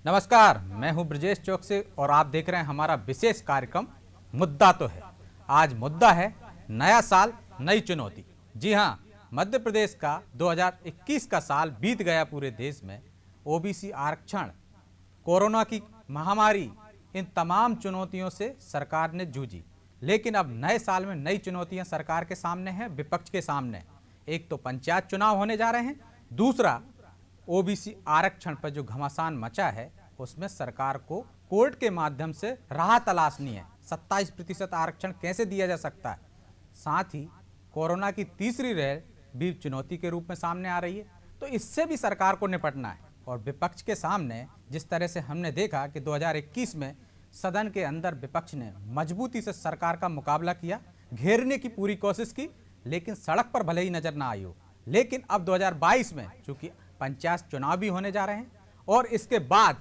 नमस्कार, मैं हूं ब्रजेश चौकसी और आप देख रहे हैं हमारा विशेष कार्यक्रम मुद्दा तो है। आज मुद्दा है नया साल नई चुनौती। जी हां, मध्य प्रदेश का 2021 का साल बीत गया पूरे देश में। ओबीसी आरक्षण, कोरोना की महामारी, इन तमाम चुनौतियों से सरकार ने जूझी। लेकिन अब नए साल में नई चुनौतियां सरकार के सामने हैं, विपक्ष के सामने। एक तो पंचायत चुनाव होने जा रहे हैं, दूसरा ओबीसी आरक्षण पर जो घमासान मचा है उसमें सरकार को कोर्ट के माध्यम से राह तलाशनी है। 27% आरक्षण कैसे दिया जा सकता है? साथ ही कोरोना की तीसरी लहर भी चुनौती के रूप में सामने आ रही है, तो इससे भी सरकार को निपटना है। और विपक्ष के सामने जिस तरह से हमने देखा कि 2021 में सदन के अंदर विपक्ष ने मजबूती से सरकार का मुकाबला किया, घेरने की पूरी कोशिश की, लेकिन सड़क पर भले ही नजर ना आई हो। लेकिन अब 2022 में चूंकि पंचायत चुनाव भी होने जा रहे हैं और इसके बाद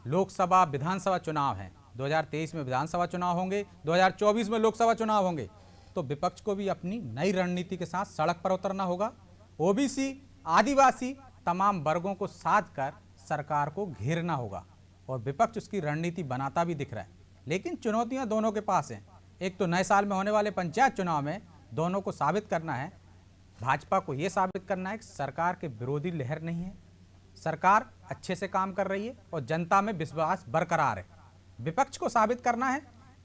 लोकसभा विधानसभा चुनाव हैं, 2023 में विधानसभा चुनाव होंगे, 2024 में लोकसभा चुनाव होंगे, तो विपक्ष को भी अपनी नई रणनीति के साथ सड़क पर उतरना होगा। ओबीसी, आदिवासी तमाम वर्गों को साध कर सरकार को घेरना होगा और विपक्ष उसकी रणनीति बनाता भी दिख रहा है। लेकिन चुनौतियां दोनों के पास हैं। एक तो नए साल में होने वाले पंचायत चुनाव में दोनों को साबित करना है, भाजपा को यह साबित करना है कि सरकार के विरोधी लहर नहीं है, सरकार अच्छे से काम कर रही है और जनता में विश्वास बरकरार है। विपक्ष को साबित करना है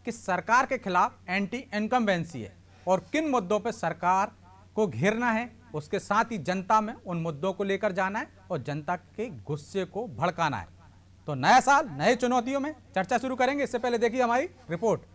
कि सरकार के खिलाफ एंटी इनकम्बेंसी है और किन मुद्दों पर सरकार को घेरना है, उसके साथ ही जनता में उन मुद्दों को लेकर जाना है और जनता के गुस्से को भड़काना है। तो नया साल नए चुनौतियों में चर्चा शुरू करेंगे। इससे पहले देखिए हमारी रिपोर्ट।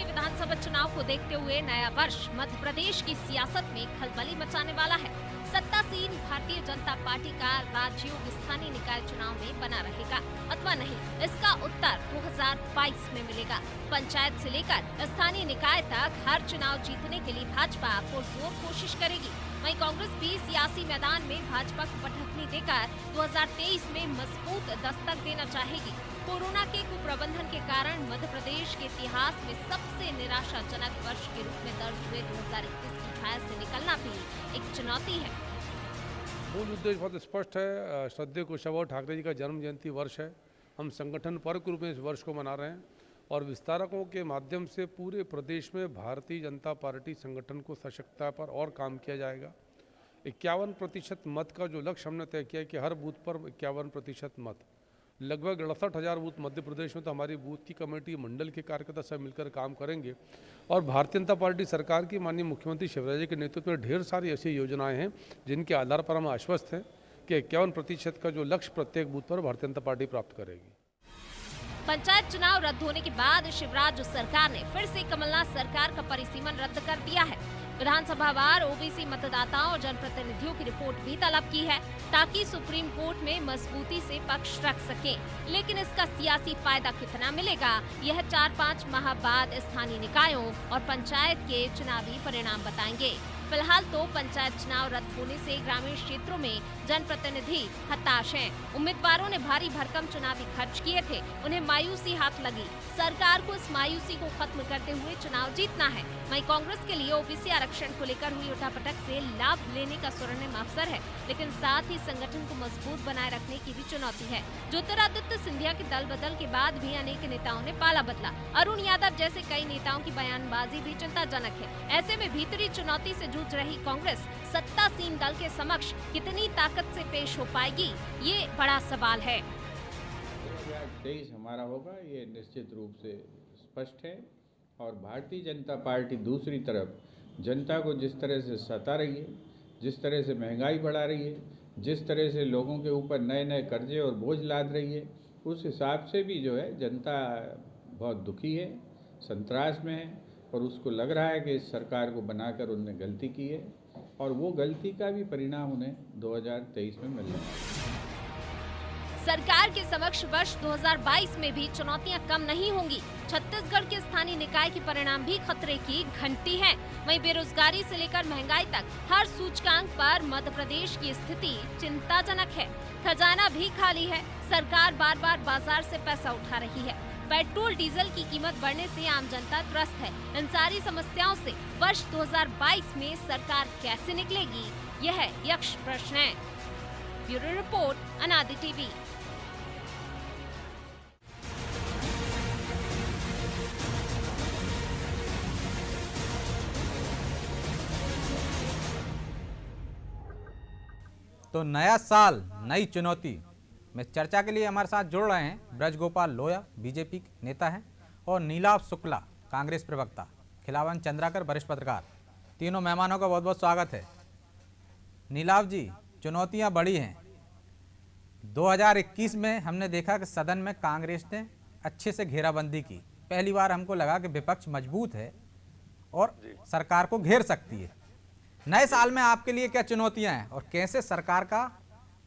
विधानसभा चुनाव को देखते हुए नया वर्ष मध्य प्रदेश की सियासत में खलबली मचाने वाला है। सत्तासीन भारतीय जनता पार्टी का राज्यों स्थानीय निकाय चुनाव में बना रहेगा अथवा नहीं, इसका उत्तर 2022 में मिलेगा। पंचायत से लेकर स्थानीय निकाय तक हर चुनाव जीतने के लिए भाजपा पुरजोर कोशिश करेगी। वहीं कांग्रेस भी सियासी मैदान में भाजपा को पटखनी देकर 2023 में मजबूत दस्तक देना चाहेगी। कोरोना के कुप्रबंधन के कारण मध्य प्रदेश के इतिहास में सबसे निराशाजनक वर्ष के रूप में दर्ज हुए 2021 की छाया से निकलना भी एक चुनौती है। मूल उद्देश्य बहुत स्पष्ट है। श्रद्धेय कुशाभाऊ ठाकरे जी का जन्म जयंती वर्ष है। हम संगठन पर्व के रूप में इस वर्ष को मना रहे हैं और विस्तारकों के माध्यम से पूरे प्रदेश में भारतीय जनता पार्टी संगठन को सशक्तता पर और काम किया जाएगा। 51% मत का जो लक्ष्य हमने तय किया कि हर बूथ पर 51% मत, लगभग 68,000 बूथ मध्य प्रदेश में, तो हमारी बूथ की कमेटी मंडल के कार्यकर्ता सब मिलकर काम करेंगे। और भारतीय जनता पार्टी सरकार की माननीय मुख्यमंत्री शिवराज जी के नेतृत्व में ढेर सारी ऐसी योजनाएं हैं जिनके आधार पर हम आश्वस्त हैं कि 51% का जो लक्ष्य प्रत्येक बूथ पर भारतीय जनता पार्टी प्राप्त करेगी। पंचायत चुनाव रद्द होने के बाद शिवराज सरकार ने फिर से कमलनाथ सरकार का परिसीमन रद्द कर दिया है। विधानसभा वार ओबीसी मतदाताओं और जनप्रतिनिधियों की रिपोर्ट भी तलब की है ताकि सुप्रीम कोर्ट में मजबूती से पक्ष रख सके। लेकिन इसका सियासी फायदा कितना मिलेगा, यह 4-5 माह बाद स्थानीय निकायों और पंचायत के चुनावी परिणाम बताएंगे। फिलहाल तो पंचायत चुनाव रद्द होने से ग्रामीण क्षेत्रों में जनप्रतिनिधि हताश हैं। उम्मीदवारों ने भारी भरकम चुनावी खर्च किए थे, उन्हें मायूसी हाथ लगी। सरकार को इस मायूसी को खत्म करते हुए चुनाव जीतना है। वहीं कांग्रेस के लिए ओबीसी आरक्षण को लेकर हुई उठापटक से लाभ लेने का स्वर्णिम अवसर है, लेकिन साथ ही संगठन को मजबूत बनाए रखने की भी चुनौती है। ज्योतिरादित्य सिंधिया के दल बदल के बाद भी अनेक नेताओं ने पाला बदला। अरुण यादव जैसे कई नेताओं की बयानबाजी भी चिंताजनक है। ऐसे में भीतरी चुनौती से जूझ रही कांग्रेस सत्तासीन दल के समक्ष कितनी ताकत से पेश हो पाएगी, ये बड़ा सवाल है। 2023 हमारा होगा, ये निश्चित रूप से स्पष्ट है। और भारतीय जनता पार्टी दूसरी तरफ जनता को जिस तरह से सता रही है, जिस तरह से महंगाई बढ़ा रही है, जिस तरह से लोगों के ऊपर नए नए कर्जे और बोझ लाद रही है, उस हिसाब से भी जो है जनता बहुत दुखी है, संतरास में है और उसको लग रहा है कि इस सरकार को बनाकर उन्होंने गलती की है और वो गलती का भी परिणाम उन्हें 2023 में मिल रहा है। सरकार के समक्ष वर्ष 2022 में भी चुनौतियां कम नहीं होंगी। छत्तीसगढ़ के स्थानीय निकाय के परिणाम भी खतरे की घंटी है। वहीं बेरोजगारी से लेकर महंगाई तक हर सूचकांक पर मध्य प्रदेश की स्थिति चिंताजनक है। खजाना भी खाली है। सरकार बार बार बाजार से पैसा उठा रही है। पेट्रोल डीजल की कीमत बढ़ने से आम जनता त्रस्त है। इन सारी समस्याओं से वर्ष 2022 में सरकार कैसे निकलेगी, यह यक्ष प्रश्न है। ब्यूरो रिपोर्ट, अनादि टीवी। तो नया साल नई चुनौती में चर्चा के लिए हमारे साथ जुड़ रहे हैं ब्रजगोपाल लोया, बीजेपी के नेता हैं, और नीलाभ शुक्ला, कांग्रेस प्रवक्ता, खिलावन चंद्राकर, वरिष्ठ पत्रकार। तीनों मेहमानों का बहुत बहुत स्वागत है। नीलाभ जी, चुनौतियां बड़ी हैं। 2021 में हमने देखा कि सदन में कांग्रेस ने अच्छे से घेराबंदी की। पहली बार हमको लगा कि विपक्ष मजबूत है और सरकार को घेर सकती है। नए साल में आपके लिए क्या चुनौतियां हैं और कैसे सरकार का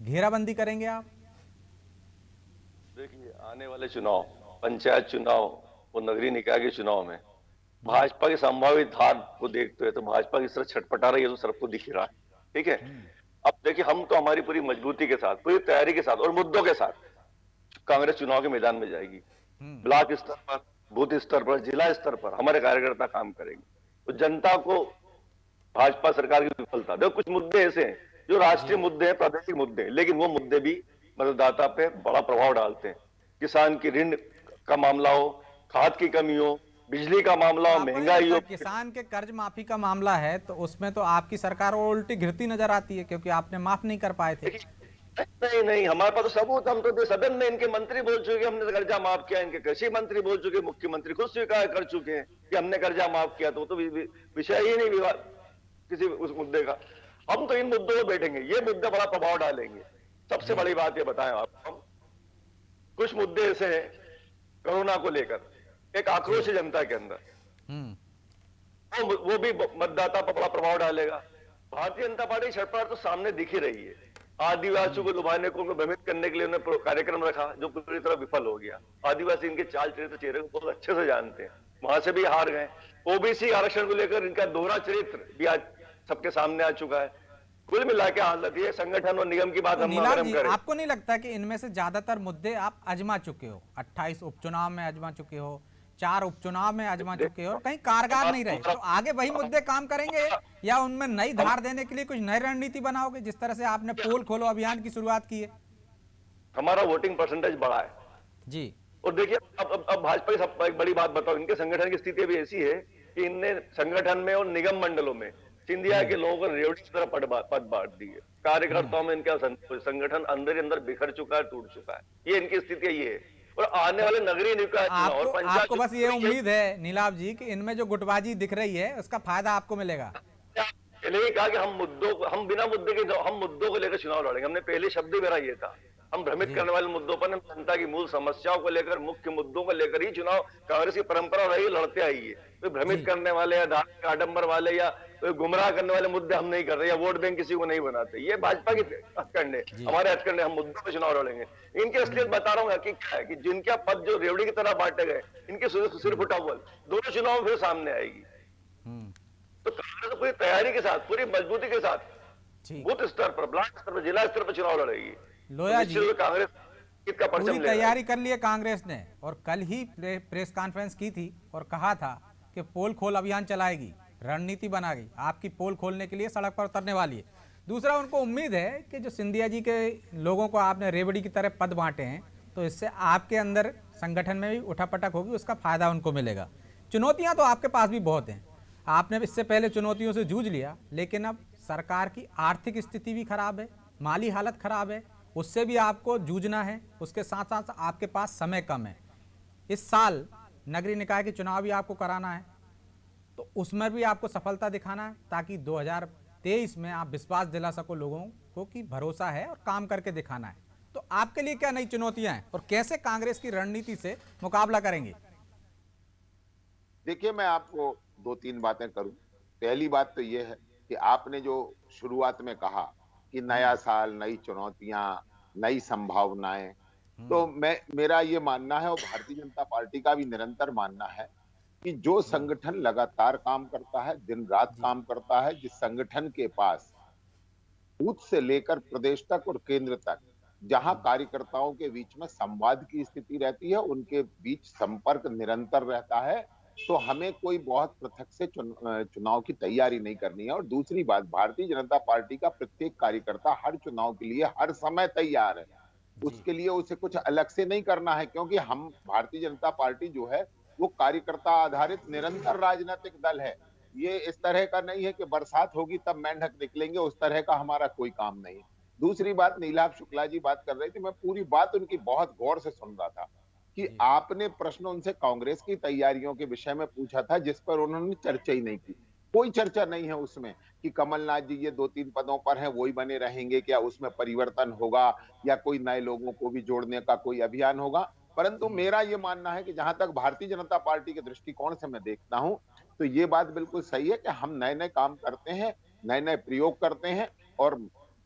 घेराबंदी करेंगे आप? देखिए, आने वाले चुनाव, पंचायत चुनाव और नगरीय निकाय के चुनाव में भाजपा की संभावित हार को देखते हुए तो भाजपा की तरह छटपटा रही है, तो सबको दिख ही रहा है। ठीक है, अब देखिए, हम तो हमारी पूरी मजबूती के साथ, पूरी तैयारी के साथ और मुद्दों के साथ कांग्रेस चुनाव के मैदान में जाएगी। ब्लॉक स्तर पर, बूथ स्तर पर, जिला स्तर पर हमारे कार्यकर्ता काम करेंगे। तो जनता को भाजपा सरकार की विफलता, देखो कुछ मुद्दे ऐसे हैं जो राष्ट्रीय मुद्दे हैं, प्रादेशिक मुद्दे हैं, लेकिन वो मुद्दे भी मतदाता पे बड़ा प्रभाव डालते हैं। किसान की ऋण का मामला हो, खाद की कमी हो, बिजली का मामला हो, महंगाई हो। किसान के कर्ज माफी का मामला है तो उसमें तो आपकी सरकार और उल्टी घिरती नजर आती है, क्योंकि आपने माफ नहीं कर पाए थे। नहीं, हमारे पास तो सबूत, हम तो सदन में इनके मंत्री बोल चुके, हमने कर्जा माफ किया। इनके कृषि मंत्री बोल चुके, मुख्यमंत्री खुद स्वीकार कर चुके हैं कि हमने कर्जा माफ किया। तो विषय ही नहीं विवाद किसी उस मुद्दे का। हम तो इन मुद्दों पर बैठेंगे, ये मुद्दे बड़ा प्रभाव डालेंगे। सबसे बड़ी बात ये बताएं आपको, कुछ मुद्दे ऐसे हैं कोरोना को लेकर, एक आक्रोश है जनता के अंदर, वो भी मतदाता पर बड़ा प्रभाव डालेगा। भारतीय जनता पार्टी छटपटाहट तो सामने दिख ही रही है। आदिवासियों को लुभाने को, भ्रमित करने के लिए उन्होंने कार्यक्रम रखा जो पूरी तरह विफल हो गया। आदिवासी इनके चाल चरित्र को बहुत अच्छे से जानते हैं, वहां से भी हार गए। ओबीसी आरक्षण को लेकर इनका दोहरा चरित्र भी आज सबके सामने आ चुका है। कुल मिला के हालत ये संगठन और निगम की बात हम करें। आपको नहीं लगता कि इनमें से ज्यादातर मुद्दे आप आजमा चुके हो? 28 उपचुनाव में आजमा चुके हो, 4 उपचुनाव में आजमा चुके हो, और कहीं कारगर नहीं रहे, तो आगे वही मुद्दे काम करेंगे या उनमें नई धार देने के लिए कुछ नई रणनीति बनाओगे, जिस तरह से आपने पोल खोलो अभियान की शुरुआत की है? हमारा वोटिंग परसेंटेज बढ़ा है जी। और देखिए, अब भाजपा की सब एक बड़ी बात बताओ, इनके संगठन की स्थिति भी ऐसी है कि इनने संगठन में और निगम मंडलों में सिंधिया के लोगों को रेवड़ी की तरह पद बांट दी है। कार्यकर्ताओं में इनका संगठन अंदर अंदर बिखर चुका है, टूट चुका है। ये इनकी स्थिति ये है। और आने वाले नगरीय निकाय और पंचायत, आपको बस ये उम्मीद है नीलाभ जी कि इनमें जो गुटबाजी दिख रही है उसका फायदा आपको मिलेगा? पहले ही कहा कि हम बिना मुद्दे के, हम मुद्दों को लेकर चुनाव लड़ेंगे। हमने पहले शब्द ही मेरा ये था, हम भ्रमित करने वाले मुद्दों पर, जनता की मूल समस्याओं को लेकर, मुख्य मुद्दों को लेकर ही चुनाव कांग्रेस की परंपरा रही, लड़ते आई है। तो भ्रमित करने वाले या धार्मिक आडंबर वाले या गुमराह करने वाले मुद्दे हम नहीं कर रहे, या वोट बैंक किसी को नहीं बनाते। ये भाजपा की हथकंडे, हमारे हथकंडे, हम मुद्दों पर चुनाव लड़ेंगे। इनकी असलियत बता रहा हूँ, हकीकत क्या है कि जिनका पद जो रेवड़ी की तरह बांटे गए, इनके सिर फुटा हुआ दोनों चुनाव में फिर सामने आएगी। तो कांग्रेस पूरी तैयारी के साथ, पूरी मजबूती के साथ बूथ स्तर पर, ब्लॉक स्तर पर, जिला स्तर पर चुनाव लड़ेगी। लोया जी, कांग्रेस का पूरी तैयारी कर ली है कांग्रेस ने, और कल ही प्रेस कॉन्फ्रेंस की थी और कहा था कि पोल खोल अभियान चलाएगी, रणनीति बनाएगी, आपकी पोल खोलने के लिए सड़क पर उतरने वाली है। दूसरा, उनको उम्मीद है कि जो सिंधिया जी के लोगों को आपने रेवड़ी की तरह पद बांटे हैं, तो इससे आपके अंदर संगठन में भी उठापटक होगी, उसका फायदा उनको मिलेगा। चुनौतियां तो आपके पास भी बहुत हैं, आपने इससे पहले चुनौतियों से जूझ लिया, लेकिन अब सरकार की आर्थिक स्थिति भी खराब है, माली हालत खराब है, उससे भी आपको जूझना है। उसके साथ साथ आपके पास समय कम है। इस साल नगरीय निकाय के चुनाव भी आपको कराना है, तो उसमें भी आपको सफलता दिखाना है, ताकि 2023 में आप विश्वास दिला सको लोगों को कि भरोसा है, और काम करके दिखाना है। तो आपके लिए क्या नई चुनौतियां हैं और कैसे कांग्रेस की रणनीति से मुकाबला करेंगे? देखिए, मैं आपको 2-3 बातें करूं। पहली बात तो यह है कि आपने जो शुरुआत में कहा कि नया साल, नई चुनौतियां, नई संभावनाएं, तो मेरा ये मानना है और भारतीय जनता पार्टी का भी निरंतर मानना है कि जो संगठन लगातार काम करता है, दिन रात जी काम करता है, जिस संगठन के पास बूथ से लेकर प्रदेश तक और केंद्र तक जहां कार्यकर्ताओं के बीच में संवाद की स्थिति रहती है, उनके बीच संपर्क निरंतर रहता है, तो हमें कोई बहुत पृथक से चुनाव की तैयारी नहीं करनी है। और दूसरी बात, भारतीय जनता पार्टी का प्रत्येक कार्यकर्ता हर चुनाव के लिए हर समय तैयार है। जी उसके लिए उसे कुछ अलग से नहीं करना है, क्योंकि हम भारतीय जनता पार्टी जो है वो कार्यकर्ता आधारित निरंतर राजनीतिक दल है। ये इस तरह का नहीं है कि बरसात होगी तब मेंढक निकलेंगे, उस तरह का हमारा कोई काम नहीं है। दूसरी बात, नीलाभ शुक्ला जी बात कर रही थी, मैं पूरी बात उनकी बहुत गौर से सुन रहा था कि जी आपने प्रश्न उनसे कांग्रेस की तैयारियों के विषय में पूछा था, जिस पर उन्होंने चर्चा ही नहीं की। कोई चर्चा नहीं है उसमें कि कमलनाथ जी ये 2-3 पदों पर हैं, वही बने रहेंगे, क्या उसमें परिवर्तन होगा या कोई नए लोगों को भी जोड़ने का कोई अभियान होगा। परंतु मेरा ये मानना है कि जहां तक भारतीय जनता पार्टी के दृष्टिकोण से मैं देखता हूं, तो ये बात बिल्कुल सही है कि हम नए नए काम करते हैं, नए नए प्रयोग करते हैं। और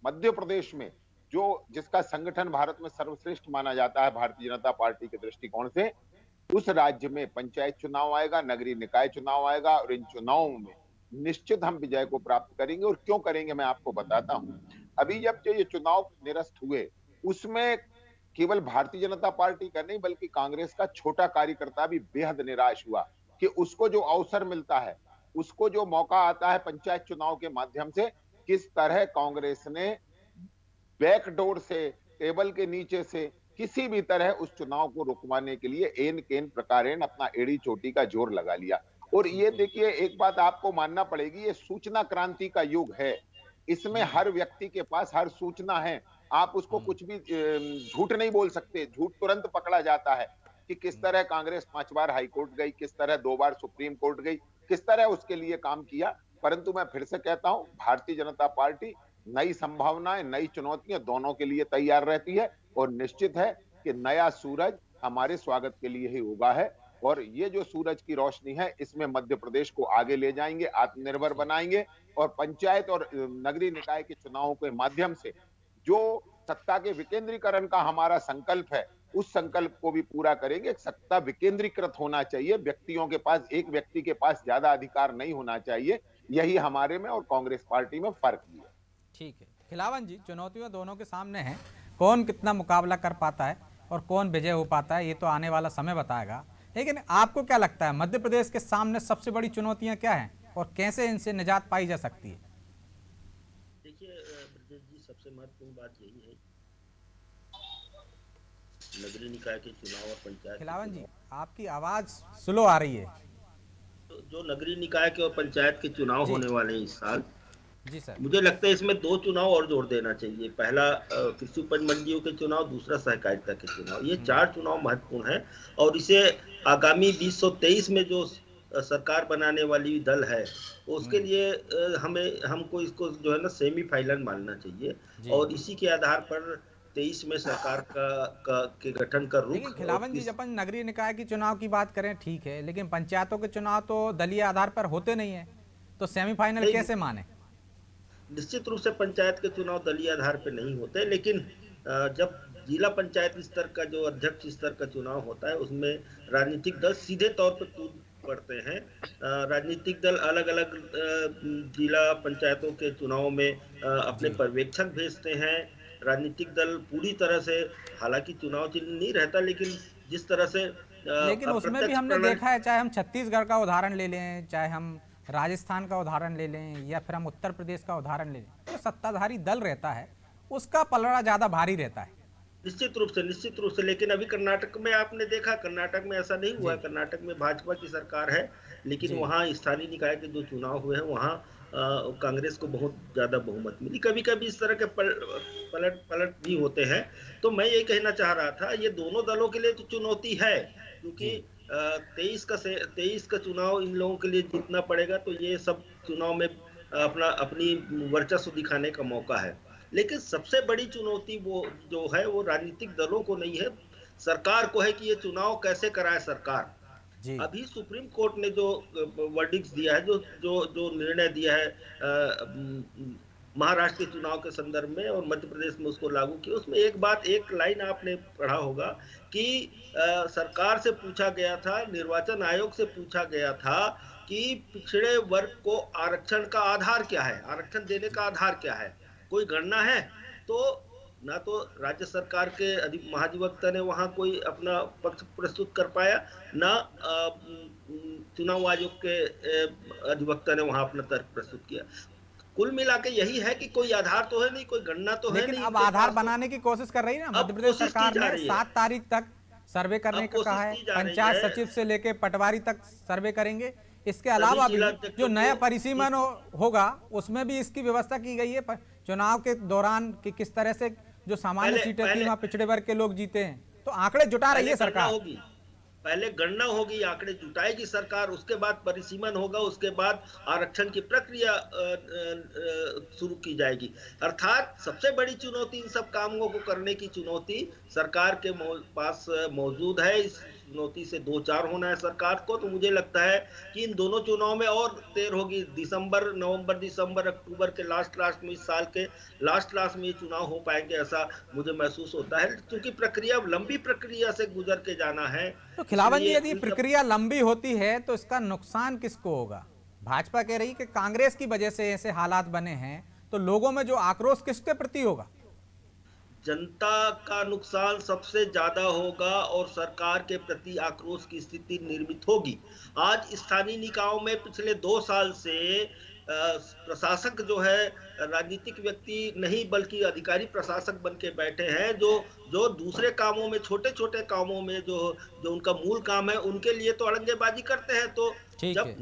मध्य प्रदेश में जो जिसका संगठन भारत में सर्वश्रेष्ठ माना जाता है भारतीय जनता पार्टी के दृष्टिकोण से, उस राज्य में पंचायत चुनाव आएगा, नगरीय निकाय चुनाव आएगा और इन चुनावों में निश्चित हम विजय को प्राप्त करेंगे। और क्यों करेंगे मैं आपको बताता हूं। अभी जब जो ये चुनाव निरस्त हुए, उसमें केवल भारतीय जनता पार्टी का नहीं बल्कि कांग्रेस का छोटा कार्यकर्ता भी बेहद निराश हुआ कि उसको जो अवसर मिलता है, उसको जो मौका आता है पंचायत चुनाव के माध्यम से, किस तरह कांग्रेस ने बैकडोर से, टेबल के नीचे से किसी भी तरह उस चुनाव को रुकवाने के लिए एन केन प्रकारेण अपना एड़ी चोटी का जोर लगा लिया। और ये देखिए, एक बात आपको मानना पड़ेगी, ये सूचना क्रांति का युग है। इसमें हर व्यक्ति के पास हर सूचना है। आप उसको कुछ भी झूठ नहीं बोल सकते, झूठ तुरंत पकड़ा जाता है कि किस तरह कांग्रेस 5 बार हाईकोर्ट गई, किस तरह 2 बार सुप्रीम कोर्ट गई, किस तरह उसके लिए काम किया। परंतु मैं फिर से कहता हूं, भारतीय जनता पार्टी नई संभावनाएं, नई चुनौतियां दोनों के लिए तैयार रहती है। और निश्चित है कि नया सूरज हमारे स्वागत के लिए ही उगा है। और ये जो सूरज की रोशनी है, इसमें मध्य प्रदेश को आगे ले जाएंगे, आत्मनिर्भर बनाएंगे। और पंचायत और नगरीय निकाय के चुनावों के माध्यम से जो सत्ता के विकेंद्रीकरण का हमारा संकल्प है, उस संकल्प को भी पूरा करेंगे। सत्ता विकेंद्रीकृत होना चाहिए, व्यक्तियों के पास, एक व्यक्ति के पास ज्यादा अधिकार नहीं होना चाहिए। यही हमारे में और कांग्रेस पार्टी में फर्क भी है। ठीक है खिलावन जी, चुनौतियां दोनों के सामने हैं, कौन कितना मुकाबला कर पाता है और कौन विजय हो पाता है ये तो आने वाला समय बताएगा। लेकिन आपको क्या लगता है मध्य प्रदेश के सामने सबसे बड़ी चुनौतियां क्या हैं और कैसे इनसे निजात पाई जा सकती है? देखिए ब्रजेश जी, सबसे महत्वपूर्ण बात यही है, नगरीय निकाय के चुनाव और पंचायत। खिलावन जी, आपकी आवाज स्लो आ रही है। तो जो नगरीय निकाय के और पंचायत के चुनाव होने वाले हैं इस साल, जी सर। मुझे लगता है इसमें 2 चुनाव और जोड़ देना चाहिए। पहला कृषि उपज मंडियों के चुनाव, दूसरा सहकारिता के चुनाव। ये 4 चुनाव महत्वपूर्ण है और इसे आगामी 2023 में जो सरकार बनाने वाली दल है, उसके लिए हमको इसको जो है ना सेमीफाइनल मानना चाहिए। और इसी के आधार पर 23 में सरकार के गठन का रुख। लेकिन खिलावन जी, जब अपन नगरीय निकाय की चुनाव की बात करें ठीक है, लेकिन पंचायतों के चुनाव तो दलीय आधार पर होते नहीं है, तो सेमीफाइनल कैसे माने? निश्चित रूप से पंचायत के चुनाव दलीय आधार पर नहीं होते, लेकिन जब जिला पंचायत स्तर का जो अध्यक्ष स्तर का चुनाव होता है, उसमें राजनीतिक दल सीधे तौर पर कूद पड़ते हैं। राजनीतिक दल अलग अलग जिला पंचायतों के चुनाव में अपने पर्यवेक्षक भेजते हैं। राजनीतिक दल पूरी तरह से, हालांकि चुनाव चिन्ह नहीं रहता, लेकिन जिस तरह से लेकिन उसमें भी हमने देखा है, चाहे हम छत्तीसगढ़ का उदाहरण ले लें, चाहे हम राजस्थान का उदाहरण ले लें, या फिर हम उत्तर प्रदेश का उदाहरण ले लें, तो सत्ताधारी दल रहता है, उसका पलड़ा ज्यादा भारी रहता है। निश्चित रूप से। लेकिन अभी कर्नाटक में आपने देखा, कर्नाटक में ऐसा नहीं हुआ है। कर्नाटक में भाजपा की सरकार है, लेकिन वहाँ स्थानीय निकाय के जो चुनाव हुए हैं, वहाँ कांग्रेस को बहुत ज्यादा बहुमत मिली। कभी कभी इस तरह के पलट भी होते हैं। तो मैं ये कहना चाह रहा था, ये दोनों दलों के लिए तो चुनौती है, क्योंकि 23 का चुनाव इन लोगों के लिए जीतना पड़ेगा। तो ये सब चुनाव में अपनी वर्चस्व दिखाने का मौका है। लेकिन सबसे बड़ी चुनौती वो जो है, वो राजनीतिक दलों को नहीं है, सरकार को है कि ये चुनाव कैसे कराए सरकार। अभी सुप्रीम कोर्ट ने जो वर्डिक्ट दिया है, जो निर्णय दिया है महाराष्ट्र के चुनाव के संदर्भ में और मध्य प्रदेश में उसको लागू किया। उसमें एक बात, एक लाइन आपने पढ़ा होगा कि सरकार से पूछा गया था, निर्वाचन आयोग से पूछा गया था कि पिछड़े वर्ग को आरक्षण का आधार क्या है, आरक्षण देने का आधार क्या है, कोई गणना है? तो ना तो राज्य सरकार के महाधिवक्ता ने वहां कोई अपना पक्ष प्रस्तुत कर पाया, ना चुनाव आयोग के अधिवक्ता ने वहां अपना तर्क प्रस्तुत किया। कुल मिला के यही है कि कोई आधार तो है नहीं, कोई गणना तो है नहीं। लेकिन अब आधार बनाने की कोशिश कर रही है ना मध्य प्रदेश सरकार ने। 7 तारीख तक सर्वे करने का कहा है, पंचायत सचिव से लेके पटवारी तक सर्वे करेंगे। इसके अलावा भी जो नया परिसीमन होगा उसमें भी इसकी व्यवस्था की गई है चुनाव के दौरान कि किस तरह से जो सामान्य सीटें थी वहां पिछड़े वर्ग के लोग जीते हैं। तो आंकड़े जुटा रही है सरकार। पहले गणना होगी, आंकड़े जुटाएगी सरकार, उसके बाद परिसीमन होगा, उसके बाद आरक्षण की प्रक्रिया शुरू की जाएगी। अर्थात सबसे बड़ी चुनौती, इन सब कामों को करने की चुनौती सरकार के पास मौजूद है। इस चुनौती से दो चार होना है सरकार को। तो मुझे लगता है कि इन दोनों चुनाव में और देर होगी। नवंबर दिसंबर अक्टूबर के लास्ट में, इस साल के लास्ट में ये चुनाव हो पाएंगे, ऐसा मुझे महसूस होता है, क्योंकि प्रक्रिया लंबी प्रक्रिया से गुजर के जाना है। तो खिलावन जी, यदि प्रक्रिया लंबी होती है तो इसका नुकसान किसको होगा? भाजपा कह रही कि कांग्रेस की वजह से ऐसे हालात बने हैं, तो लोगों में जो आक्रोश किसके प्रति होगा? जनता का नुकसान सबसे ज्यादा होगा और सरकार के प्रति आक्रोश की स्थिति निर्मित होगी। आज स्थानीय निकायों में पिछले 2 साल से प्रशासक जो है राजनीतिक व्यक्ति नहीं बल्कि अधिकारी प्रशासक बन के बैठे हैं, जो दूसरे कामों में, छोटे छोटे कामों में जो उनका मूल काम है उनके लिए तो अड़ंगेबाजी करते हैं। तो जब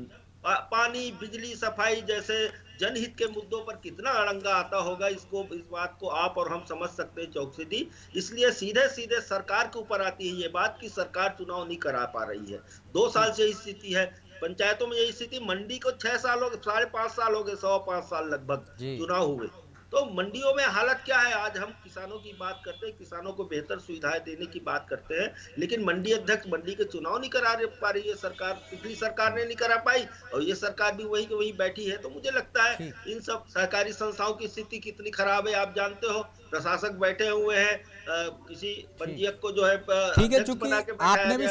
पानी, बिजली, सफाई जैसे जनहित के मुद्दों पर कितना अड़ंगा आता होगा, इस बात को आप और हम समझ सकते हैं चौकसीदी। इसलिए सीधे सीधे सरकार के ऊपर आती है ये बात कि सरकार चुनाव नहीं करा पा रही है। 2 साल से स्थिति है, पंचायतों में यही स्थिति। मंडी को 6 साल हो गए, 5.5 साल हो गए, 105 साल लगभग चुनाव हुए। तो मंडियों में हालत क्या है? आज हम किसानों की बात करते हैं, किसानों को बेहतर सुविधाएं देने की बात करते हैं, लेकिन मंडी अध्यक्ष मंडी के चुनाव नहीं करा पा रही है सरकार। पिछली सरकार ने नहीं करा पाई और ये सरकार भी वही के वही बैठी है। तो मुझे लगता है इन सब सहकारी संस्थाओं की स्थिति कितनी खराब है आप जानते हो। प्रशासक बैठे हुए हैं, किसी पंजीयक को जो है ठीक है, चूंकि आपने भी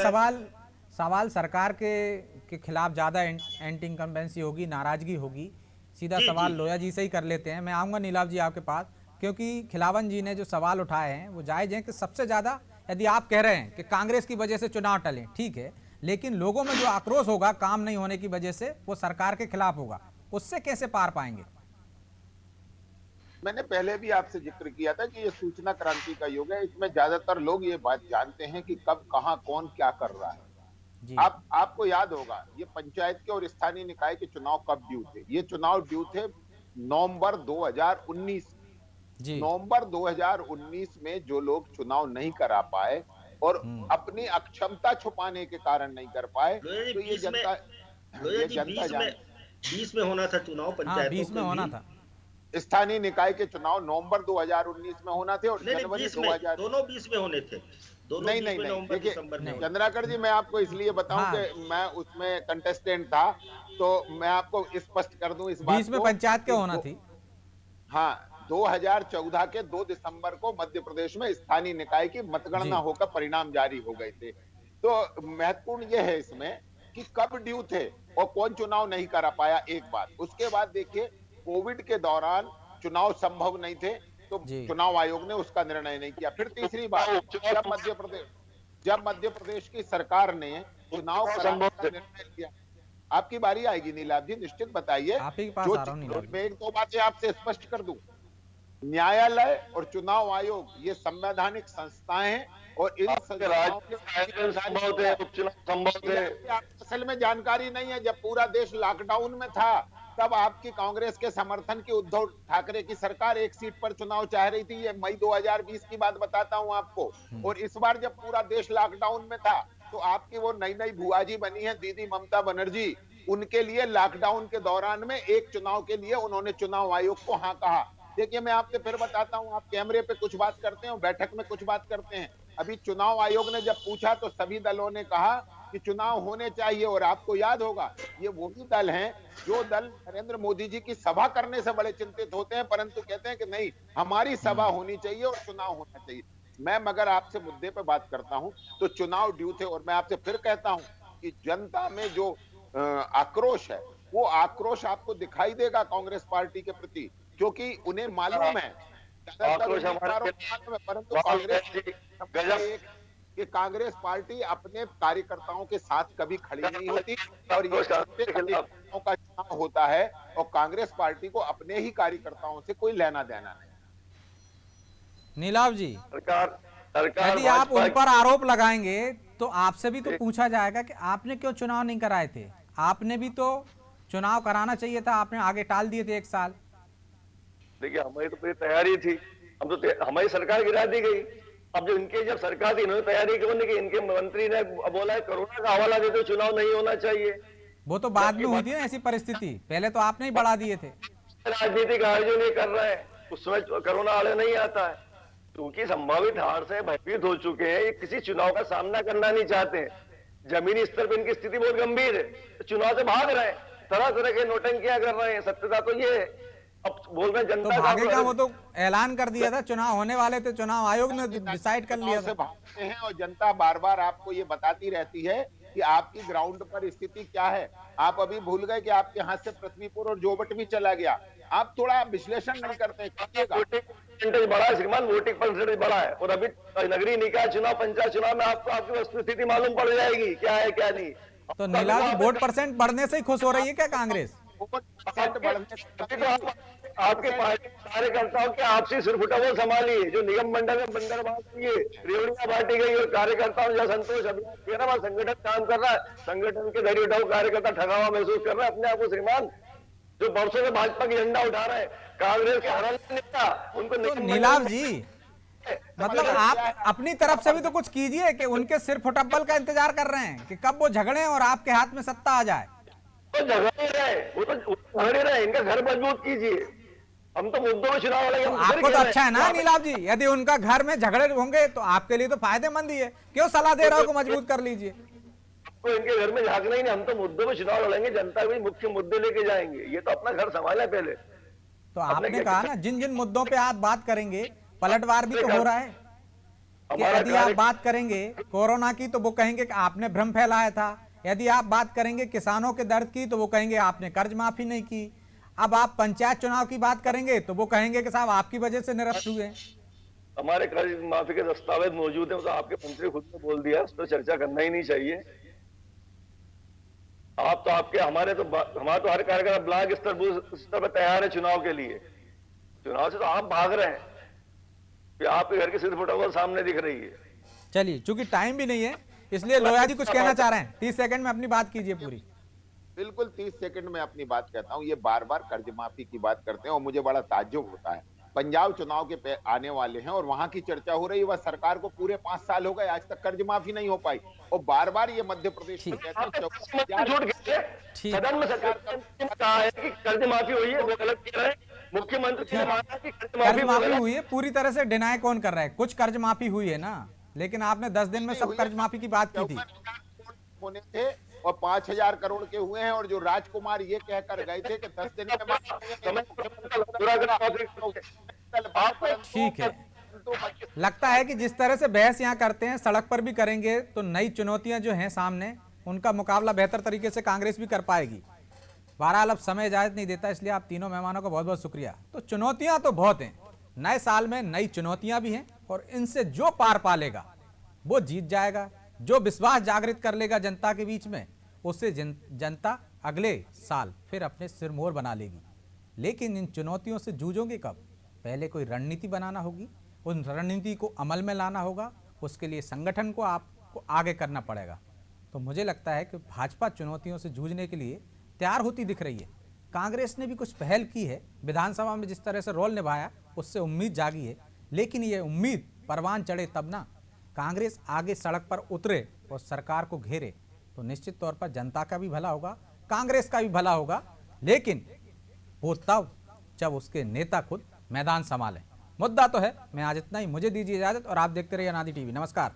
सवाल सरकार के खिलाफ ज्यादा एंटी इनकम्बेंसी होगी, नाराजगी होगी, सीधा सवाल लोया जी से ही कर लेते हैं। मैं आऊंगा नीलाभ जी आपके पास, क्योंकि खिलावन जी ने जो सवाल उठाए हैं वो जायज हैं कि सबसे ज्यादा यदि आप कह रहे हैं कि कांग्रेस की वजह से चुनाव टले, ठीक है, लेकिन लोगों में जो आक्रोश होगा काम नहीं होने की वजह से वो सरकार के खिलाफ होगा, उससे कैसे पार पाएंगे? मैंने पहले भी आपसे जिक्र किया था कि ये सूचना क्रांति का युग है। इसमें ज्यादातर लोग ये बात जानते हैं कि कब, कहां, कौन क्या कर रहा है। आपको याद होगा ये पंचायत के और स्थानीय निकाय के चुनाव कब ड्यू थे? ये चुनाव ड्यू थे नवंबर 2019। नवंबर 2019 में जो लोग चुनाव नहीं करा पाए और अपनी अक्षमता छुपाने के कारण नहीं कर पाए, तो ये जनता 20 में होना था चुनाव, पंचायत 20 में होना था। स्थानीय निकाय के चुनाव नवंबर 2019 में होना थे और जनवरी 2000 दोनों 20 में होने थे। नहीं, देखिए चंद्राकर जी, मैं आपको इसलिए बताऊं कि मैं उसमें कंटेस्टेंट था, तो मैं आपको स्पष्ट कर दूं इस बात को। 20 में पंचायत क्या होना थी? हाँ, 2014 के 2 दिसंबर को मध्य प्रदेश में स्थानीय निकाय की मतगणना होकर परिणाम जारी हो गए थे। तो महत्वपूर्ण यह है इसमें कि कब ड्यू थे और कौन चुनाव नहीं करा पाया, एक बात। उसके बाद देखिए कोविड के दौरान चुनाव संभव नहीं थे, तो चुनाव आयोग ने उसका निर्णय नहीं किया। फिर तीसरी बात, जब मध्य प्रदेश की सरकार ने चुनाव कराने का निर्णय लिया, आपकी बारी आएगी नीलाभ जी, निश्चित बताइए। मैं 1-2 बातें आपसे स्पष्ट कर दूं। न्यायालय और चुनाव आयोग ये संवैधानिक संस्थाएं हैं और इन संस्थाओं असल में जानकारी नहीं है। जब पूरा देश लॉकडाउन में था तब आपकी कांग्रेस के समर्थन की उद्धव ठाकरे की सरकार 1 सीट पर चुनाव चाह रही थी। ये मई 2020 की बात बताता हूं आपको। और इस बार जब पूरा देश लॉकडाउन में था तो आपकी वो नई भुआजी बनी है दीदी ममता बनर्जी, उनके लिए लॉकडाउन के दौरान में एक चुनाव के लिए उन्होंने चुनाव आयोग को हाँ कहा। देखिए मैं आपसे फिर बताता हूं, आप कैमरे पे कुछ बात करते हैं, बैठक में कुछ बात करते हैं। अभी चुनाव आयोग ने जब पूछा तो सभी दलों ने कहा कि चुनाव होने चाहिए। और आपको याद होगा, ये वही दल हैं जो दल नरेंद्र मोदी जी की सभा करने से बड़े चिंतित होते हैं, परंतु कहते हैं कि नहीं, हमारी सभा होनी चाहिए और चुनाव होना चाहिए। मैं मगर आपसे मुद्दे पे बात करता हूं तो चुनाव ड्यू थे, और मैं आपसे फिर कहता हूं कि जनता में जो आक्रोश है, वो आक्रोश आपको दिखाई देगा कांग्रेस पार्टी के प्रति, क्योंकि उन्हें मालूम है, परंतु कांग्रेस पार्टी अपने कार्यकर्ताओं के साथ कभी खड़ी नहीं होती, और ये कार्यकर्ताओं का चुनाव होता है और कांग्रेस पार्टी को अपने ही कार्यकर्ताओं से कोई लेना देना नहीं। नीलाव जी, सरकार यदि आप उन पर आरोप लगाएंगे तो आपसे भी तो पूछा जाएगा कि आपने क्यों चुनाव नहीं कराए थे, आपने भी तो चुनाव कराना चाहिए था, आपने आगे टाल दिए थे 1 साल। देखिए, हमारी तो पूरी तैयारी थी, हम तो हमारी सरकार गिरा दी गई। अब जो इनके जब सरकार थी, इन्होंने तैयारी क्यों नहीं की? इनके मंत्री ने बोला है कोरोना का हवाला देते चुनाव नहीं होना चाहिए। वो तो बाद में हुई थी ना ऐसी परिस्थिति, पहले तो आपने ही बढ़ा दिए थे। राजनीतिक आयोजन नहीं कर रहे हैं, उसमें कोरोना आड़े नहीं आता है, क्योंकि संभावित हार से भयभीत हो चुके हैं। ये किसी चुनाव का सामना करना नहीं चाहते हैं। जमीनी स्तर पर इनकी स्थिति बहुत गंभीर है, चुनाव से भाग रहे हैं, तरह तरह के नोटंकियां कर रहे हैं। सत्यता तो ये है। अब बोल रहे जनता तो भागेगा, वो तो ऐलान कर दिया था, चुनाव होने वाले थे, चुनाव आयोग ने डिसाइड कर लिया था। भागते हैं और जनता बार बार आपको ये बताती रहती है कि आपकी ग्राउंड पर स्थिति क्या है। आप अभी भूल गए कि आपके हाथ से पृथ्वीपुर और जोबट भी चला गया। आप थोड़ा विश्लेषण नहीं करते। परसेंटेज बढ़ा है श्रीमान, वोटिंग परसेंटेज बढ़ा है, और अभी नगरीय निकाय चुनाव, पंचायत चुनाव में आपको आपकी वस्तुस्थिति मालूम पड़ जाएगी क्या है क्या नहीं। तो नीलाव जी, वोट परसेंट बढ़ने से ही खुश हो रही है क्या कांग्रेस? आपके पार्टी कार्यकर्ताओं के आपसी सिरफुटबोल संभालिए, जो निगम मंडल में बंदरबाज किए, रेवड़ियां बांटी गई, और कार्यकर्ताओं जो संतोष अभियान संगठन काम कर रहा है, संगठन के धैर्य उठाओ कार्यकर्ता ठगा हुआ महसूस कर रहा है अपने आप को श्रीमान, जो वर्षों से भाजपा की झंडा उठा रहे हैं, कांग्रेस के हरण नेता उनको। तो नीलाव जी, मतलब आप अपनी तरफ से भी तो कुछ कीजिए कि उनके सिर फुटबल का इंतजार कर रहे हैं कि कब वो झगड़े और आपके हाथ में सत्ता आ जाए। तो झगड़े रहे, वो तो झगड़े रहे, इनका घर मजबूत कीजिए। हम तो मुद्दों में चुनाव लगे। तो आपको तो अच्छा है ना नीलाव जी, यदि उनका घर में झगड़े होंगे तो आपके लिए तो फायदेमंद ही है। क्यों सलाह दे रहा हो को मजबूत कर लीजिए। तो इनके घर में झांकना ही नहीं, हम तो मुद्दों में चुनाव लड़ेंगे, जनता भी मुख्य मुद्दे लेके जाएंगे। ये तो अपना घर संभाले पहले। तो आपने कहा ना जिन जिन मुद्दों पे आप बात करेंगे, पलटवार भी तो हो रहा है कि यदि आप बात करेंगे कोरोना की तो वो कहेंगे कि आपने भ्रम फैलाया था, यदि आप बात करेंगे किसानों के दर्द की तो वो कहेंगे आपने कर्ज माफी नहीं की, अब आप पंचायत चुनाव की बात करेंगे तो वो कहेंगे कि साहब आपकी वजह से निरस्त हुए। हमारे कर्ज माफी के दस्तावेज मौजूद है, तो आपके मंत्री खुद ने बोल दिया, उस पर चर्चा करना ही नहीं चाहिए। आप तो आपके हमारा तो हर कार्यकर्ता ब्लॉक स्तर बूथ स्तर पर तैयार है चुनाव के लिए। चुनाव से तो आप भाग रहे हैं कि आपके घर की सिर्फ फोटो सामने दिख रही है। चलिए, चूंकि टाइम भी नहीं है इसलिए लोया जी कुछ कहना चाह रहे हैं, 30 सेकंड में अपनी बात कीजिए पूरी। बिल्कुल 30 सेकंड में अपनी बात कहता हूं। ये बार बार कर्ज माफी की बात करते हैं और मुझे बड़ा ताज्जुब होता है। पंजाब चुनाव के आने वाले हैं और वहां की चर्चा हो रही है। वह सरकार को पूरे 5 साल हो गए, आज तक कर्ज माफी नहीं हो पाई, और बार बार ये मध्य प्रदेश में कहते हैं सदन में सरकार कहा है कि कर्ज माफी हुई है, वो गलत कह रहे हैं। मुख्यमंत्री ने माना कि कर्ज माफी हुई है, पूरी तरह से डिनाई कौन कर रहा है? कुछ कर्ज माफी हुई है ना, लेकिन आपने 10 दिन में सब कर्ज माफी की बात की थी। होने थे और 5000 करोड़ के हुए हैं, और जो राजकुमार ये कहकर गए थे कि 10 दिन में। ठीक है, लगता है कि जिस तरह से बहस यहाँ करते हैं सड़क पर भी करेंगे तो नई चुनौतियां जो हैं सामने, उनका मुकाबला बेहतर तरीके से कांग्रेस भी कर पाएगी। बहरहाल अब समय इजाजत नहीं देता, इसलिए आप तीनों मेहमानों का बहुत बहुत शुक्रिया। तो चुनौतियां तो बहुत हैं, नए साल में नई चुनौतियां भी हैं, और इनसे जो पार पालेगा वो जीत जाएगा। जो विश्वास जागृत कर लेगा जनता के बीच में, उससे जनता अगले साल फिर अपने सिरमौर बना लेगी। लेकिन इन चुनौतियों से जूझोगे कब? पहले कोई रणनीति बनाना होगी, उन रणनीति को अमल में लाना होगा, उसके लिए संगठन को आपको आगे करना पड़ेगा। तो मुझे लगता है कि भाजपा चुनौतियों से जूझने के लिए तैयार होती दिख रही है। कांग्रेस ने भी कुछ पहल की है, विधानसभा में जिस तरह से रोल निभाया उससे उम्मीद जागी है, लेकिन ये उम्मीद परवान चढ़े तब ना। कांग्रेस आगे सड़क पर उतरे और सरकार को घेरे तो निश्चित तौर पर जनता का भी भला होगा, कांग्रेस का भी भला होगा, लेकिन वो तब जब उसके नेता खुद मैदान संभालें। मुद्दा तो है। मैं आज इतना ही, मुझे दीजिए इजाजत और आप देखते रहिए अनादि टीवी। नमस्कार।